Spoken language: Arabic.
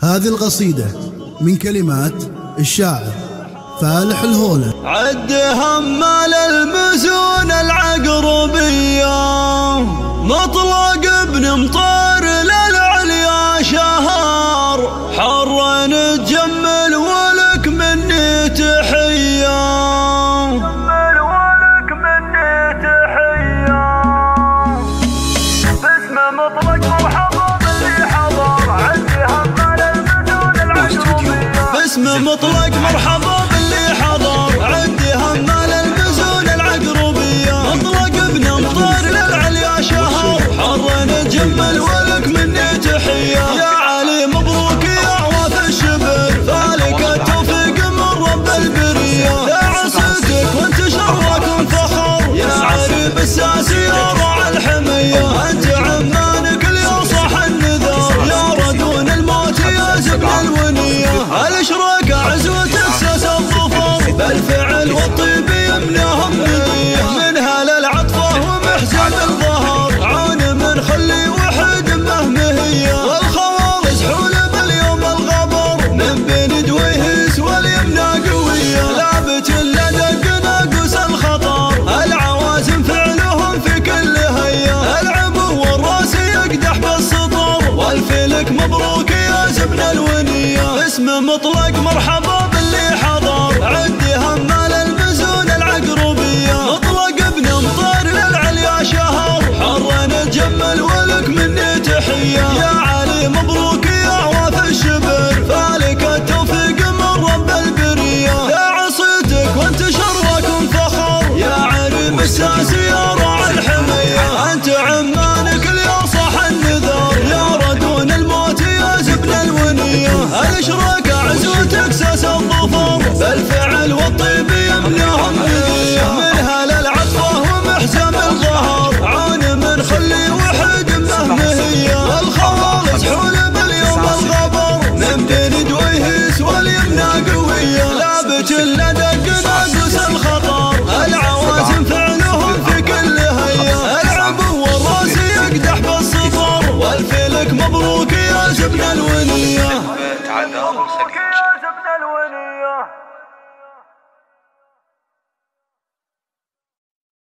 هذه القصيدة من كلمات الشاعر فالح الهولة. عد همال المزون العقربية، مطلق ابن مطار للعليا شهر، حر نتجمل ولك مني تحية. باسم مطلق مرحبا باللي حضر، عد همال المزون العقربية. باسم مطلق مرحبا باللي حضر، عندي همال المزون العقربية، مطلق ابن مطار للعليا شهر، حر نتجمل ولك مني تحية. يا علي مبروك يا عواف الشبر، فالك التوفيق من رب البرية، يا عسيتك وانت شركم فخر، يا عريب الساسي يا راعي الحمية، انت عمانك اليوم صح النذر، يا ردون الموت يا زبن الونية، الاشراك عزوتك ساس الظفر، بالفعل والطيب يمناهم ندية، منها للعطفة ومحزن الظهر، عون من خلي وحد مهمهية، والخوارز حول باليوم الغبر، من بين دويهس واليمنى قوية، لابت لدق ناقوس الخطر، العوازم فعلهم في كل هية، العبو والراس يقدح بالسطر، والفلك مبروك يا زبن الونية. اسم مطلق مرحبا باللي حضر، عدي همال المزون العقربية، مطلق ابن مطار للعليا شهر، حر نتجمل ولك مني تحية. يا علي مبروك يا عواف الشبر، فالك التوفيق من رب البرية، يا عصيتك وانت شركم فخر، يا عريب الساسي يا راعي الحمية، انت عمانك اليوم صح النذر، يا ردون الموت يا زبن الونية، الاشراك عزوتك ساس الظفر، بالفعل والطيب يمناهم ندية، منها للعطفة ومحزن الظهر، عون من خلي وحد مهمهية، والخوارز حول باليوم الغبر، من بين دويهس واليمنى قوية، لابت لدق ناقوس الخطر، العوازم فعلهم في كل هية، العبو والراس يقدح بالسطر، والفلك مبروك يا زبن الونية.